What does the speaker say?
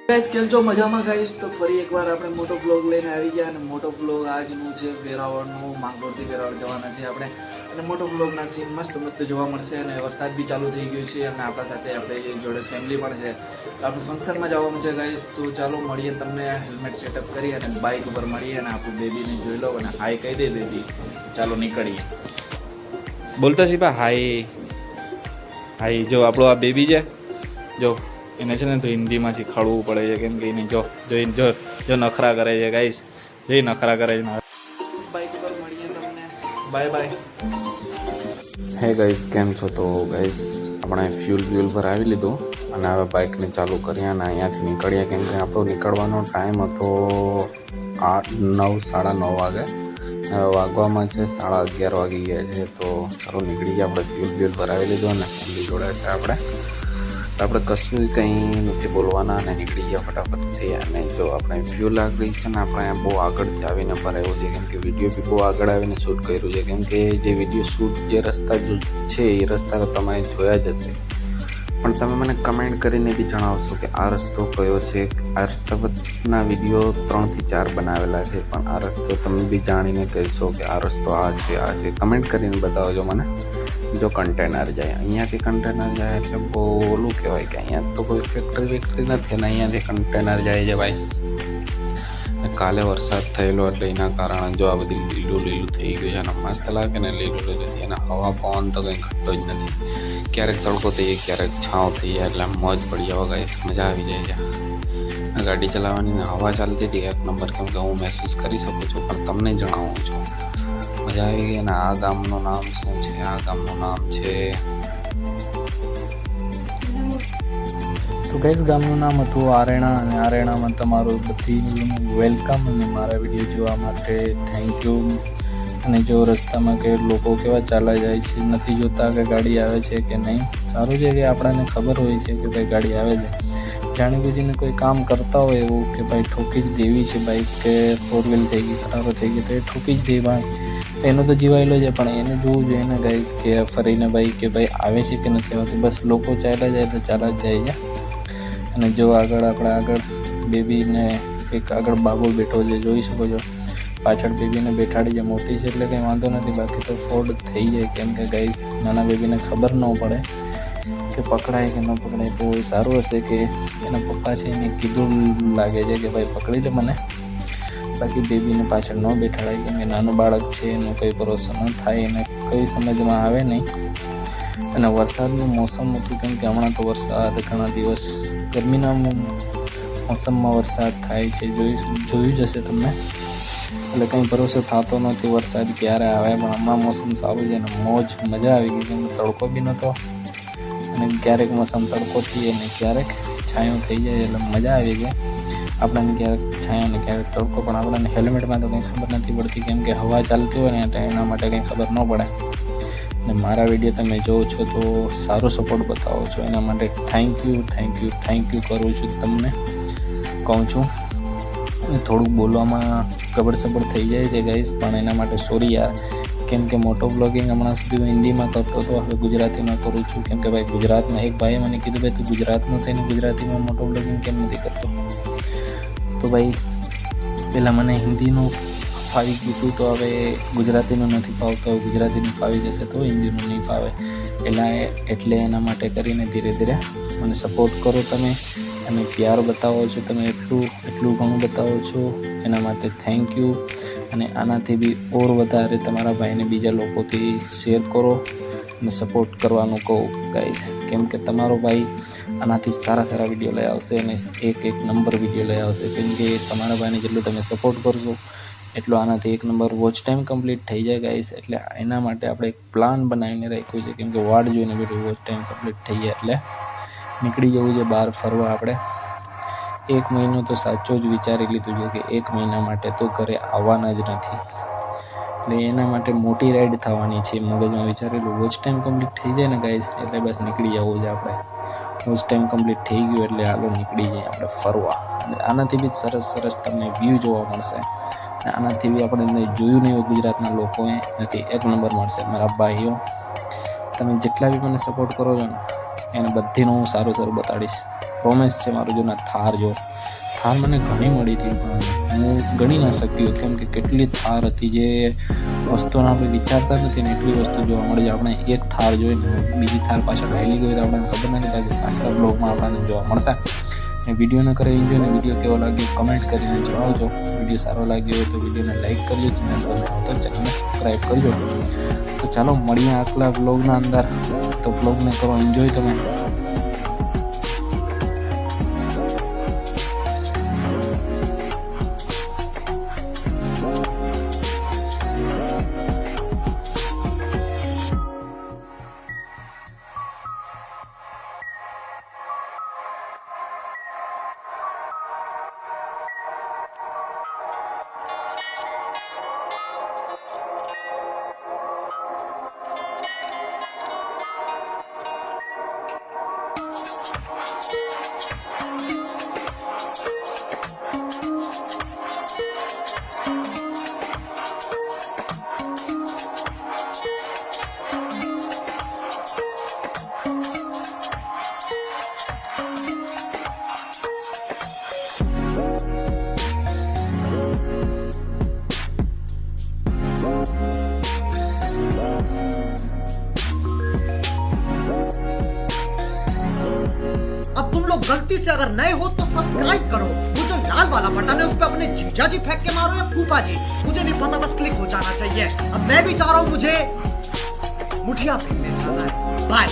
Guys કેમ છો મજામાં ગાઈસ તો ફરી એકવાર આપણે મોટો બ્લોગ લઈને આવી ગયા અને મોટો બ્લોગ આજનું છે વેરાવળનું માંગરોળથી વેરાવળ જવાના છે આપણે અને મોટો બ્લોગના સીન મસ્ત મસ્ત જોવા મળશે અને વરસાદ બી ચાલુ થઈ ગયો છે અને આપણા સાથે આપણે જોડે ફેમિલી પણ છે તો આપણે ફંક્શનમાં જવાનું છે ગાઈસ તો ચાલો મળીએ તમને હેલ્મેટ સેટઅપ કરી અને બાઇક ઉપર મળીએ અને આપણું બેબીને જોઈ લો અને હાય કહી દે બેબી ચાલો નીકળીએ બોલતો છે બા હાય હાય જો આપણો આ બેબી છે જો એને છે ને તો હિન્દીમાં શીખવાડવું પડે છે કેમ કે એને જોઈને જો નખરા કરે છે ગાઈસ જે નખરા કરે છે બાઈક પર મળીએ તમને બાય બાય હે ગાઈસ કેમ છો? તો ગાઈસ આપણે ફ્યુલ પર આવી લીધું અને હવે બાઇકને ચાલુ કર્યા અને અહીંયાથી નીકળ્યા કેમ કે આપણો નીકળવાનો ટાઈમ હતો 9:30 વાગે. હવે વાગવામાં છે 11:30 વાગી ગયા છે. તો ચાલો નીકળી ગયા. આપણે ફ્યુલ ભરાવી લીધું અને ફેમિલી જોડે છે આપણે કશું કંઈ નથી બોલવાના અને નીકળી ગયા ફટાફટથી. અને જો આપણે ફ્યુલ આગળ છે ને આપણે બહુ આગળથી આવીને ભરાયું છે કેમ કે વિડીયો બી બહુ આગળ આવીને શૂટ કર્યું છે કેમ કે જે વિડીયો શૂટ જે રસ્તા છે એ રસ્તા તો તમે જોયા જ હશે, પણ તમે મને કમેન્ટ કરીને બી જણાવશો કે આ રસ્તો કયો છે. આ રસ્તા પરના વિડીયો 3 થી 4 બનાવેલા છે, પણ આ રસ્તો તમે બી જાણીને કહેશો કે આ રસ્તો આ છે. કમેન્ટ કરીને બતાવજો મને. જો કન્ટેનર જાય અહીંયાથી કન્ટેનર જાય એટલે બહુ ઓલું કહેવાય કે અહીંયા તો કોઈ ફેક્ટરી નથી અને અહીંયાથી કન્ટેનર જાય છે ભાઈ. કાલે વરસાદ થયેલો એટલે એના કારણે જો આ બધી લીલું થઈ ગયું છે અને મસ્ત લાગે ને લીલું થઈ અને હવા પવન તો કંઈ ઘટતો જ નથી. ક્યારેક તડકો થઈ જાય ક્યારેક છાંવ થઈ જાય એટલે મોજ પડી જાય ગાઈસ, મજા આવી જાય છે. ગાડી ચલાવવાની ને હવા ચાલતી હતી એક નંબર કેમ કે હું મહેસૂસ કરી શકું છું, પણ તમને જણાવું છું મજા આવી ગઈ. અને આ ગામનું નામ શું છે? આ ગામનું નામ છે તો ગાઈસ ગામનું નામ હતું આરેણા અને આરેણામાં તમારું બધી વેલકમ અને મારા વિડીયો જોવા માટે થેન્ક યુ. અને જો રસ્તામાં કે લોકો કેવા ચાલા જાય છે, નથી જોતા કે ગાડી આવે છે કે નહીં. સારું છે કે આપણને ખબર હોય છે કે ભાઈ ગાડી આવે છે. જાણી બુજીને કોઈ કામ કરતા હોય એવું કે ભાઈ ઠોકી જ દેવી છે બાઈક કે 4 વ્હીલ થઈ ગઈ ખરાબ થઈ ગઈ તો એ ઠોકી જ દે ભાઈ, એનો તો જીવાયેલો છે. પણ એને જોવું જોઈએ ને ગાઈસ કે ફરીને ભાઈ કે ભાઈ આવે છે કે નથી આવતું. બસ લોકો ચાલ્યા જાય તો ચાલ્યા જ જાય છે. અને જો આગળ બેબીને એક આગળ બાબો બેઠો છે, જોઈ શકો છો. પાછળ બેબીને બેઠાડી છે, મોટી છે એટલે કંઈ વાંધો નથી, બાકી તો ફોડ થઈ જાય કેમ કે ગાઈસ નાના બેબીને ખબર ન પડે કે પકડાય કે ન પકડાય. તો સારું હશે કે એના પપ્પા છે એને કીધું લાગે છે કે ભાઈ પકડી લે મને, બાકી બેબીને પાછળ ન બેઠાડાય કેમ કે નાનું બાળક છે, એનો કંઈ ભરોસો ન થાય, એને કંઈ સમજમાં આવે નહીં. અને વરસાદનું મોસમ હતું કેમ કે હમણાં તો વરસાદ ઘણા દિવસ ગરમીના મોસમમાં વરસાદ થાય છે, જોયું જ હશે તમને. એટલે કંઈ ભરોસો થતો નથી વરસાદ ક્યારે આવે, પણ હમણાં મોસમ સારું છે અને મોજ મજા આવી ગઈ કેમ તડકો બી નહોતો અને ક્યારેક મોસમ તડકો થઈએ અને ક્યારેક છાંયો થઈ જાય એટલે મજા આવી ગઈ. આપણને ક્યારેક છાંયો ને ક્યારેક તડકો, પણ આપણને હેલ્મેટમાં તો કંઈ ખબર નથી પડતી કેમ કે હવા ચાલતી હોય ને એટલે એના માટે કંઈ ખબર ન પડે. અને મારા વિડીયો તમે જોવો છો તો સારો સપોર્ટ બતાવો છો, એના માટે થેન્ક યુ કરું છું. તમને કહું છું થોડુંક બોલવામાં ગબડ થઈ જાય છે ગાઈસ, પણ એના માટે સોરી યાર. કેમ કે મોટો બ્લોગિંગ હમણાં સુધી હું હિન્દીમાં કરતો હતો, હવે ગુજરાતીમાં કરું છું કેમ કે ભાઈ ગુજરાતમાં એક ભાઈએ મને કીધું ભાઈ તું ગુજરાતનો થઈને ગુજરાતીમાં મોટો બ્લોગિંગ કેમ નથી કરતો. તો ભાઈ પહેલાં મને હિન્દીનું ફાવી ગયું હતું, તો હવે ગુજરાતીનું નથી ફાવતું. હવે ગુજરાતીનું ફાવી જશે તો હિન્દીનું નહીં ફાવે. એટલે એના માટે કરીને ધીરે ધીરે મને સપોર્ટ કરો તમે અને પ્યાર બતાવો છો તમે, એટલું ઘણું બતાવો છો એના માટે થેન્ક યુ. અને આનાથી બી ઓર વધારે તમારા ભાઈને બીજા લોકોથી શેર કરો અને સપોર્ટ કરવાનું કહું ગાઈસ, કેમ કે તમારો ભાઈ આનાથી સારા વિડીયો લઈ આવશે અને એક નંબર વિડીયો લઈ આવશે. કેમ કે તમારા ભાઈને જેટલું તમે સપોર્ટ કરશો એટલો આનાથી 1 નંબર વોચ ટાઈમ કમ્પ્લીટ થઈ જાય ગાઈસ. એટલે એના માટે આપણે એક પ્લાન બનાવીને રાખ્યું છે કેમ કે વાડ જોઈને બધું વોચ ટાઈમ કમ્પ્લીટ થઈ જાય એટલે નીકળી જવું છે બહાર ફરવા. આપણે 1 મહિનો તો સાચો જ વિચારી લીધું છે કે 1 મહિના માટે તો ઘરે આવવાના જ નથી. એટલે એના માટે મોટી રાઈડ થવાની છે, મગજમાં વિચારેલું. વોચ ટાઈમ કમ્પ્લીટ થઈ જાય ને ગાઈસ એટલે બસ નીકળી જવું છે આપણે. વોચ ટાઈમ કમ્પ્લીટ થઈ ગયું એટલે હાલો નીકળી જાય આપણે ફરવા. અને આનાથી બી સરસ તમને વ્યૂ જોવા મળશે. આનાથી બી આપણે જોયું નહીં હોય ગુજરાતના લોકોએ, એનાથી 1 નંબર મળશે. મારા ભાઈઓ તમે જેટલા બી મને સપોર્ટ કરો છો ને એને બધીનું હું સારું બતાડીશ, પ્રોમિસ છે મારું. જો ના થાર જો થાર મને ઘણી મળી હતી પણ હું ગણી ના શક્યો કેમ કે કેટલી થાર હતી જે વસ્તુને આપણે વિચારતા નથી ને એટલી વસ્તુ જોવા મળી. આપણે એક થાર જોઈને બીજી થાર પાછળ રહેલી ગઈ તો આપણને ખબર નથી લાગે. પાછલા બ્લોગમાં આપણને જોવા મળશે. ને વિડીયોને કરે એન્જોય ને વિડીયો કેવો લાગ્યો કમેન્ટ કરીને જણાવજો. વિડીયો સારો લાગ્યો હોય તો વિડીયોને લાઈક કરજો, ચેનલ પર તો ચેનલને સબસ્ક્રાઈબ કરજો. તો ચાલો મળીએ આગલા બ્લોગના અંદર. તો બ્લોગને કરો એન્જોય તમે. अब तुम लोग गलती से अगर नए हो तो सब्सक्राइब करो. वो जो लाल वाला बटन है उस पे अपने जीजा जी फेंक के मारो या फूफा जी, मुझे नहीं पता, बस क्लिक हो जाना चाहिए. अब मैं भी चाह रहा हूँ मुझे मुठिया फेंकने जाना है. बाय.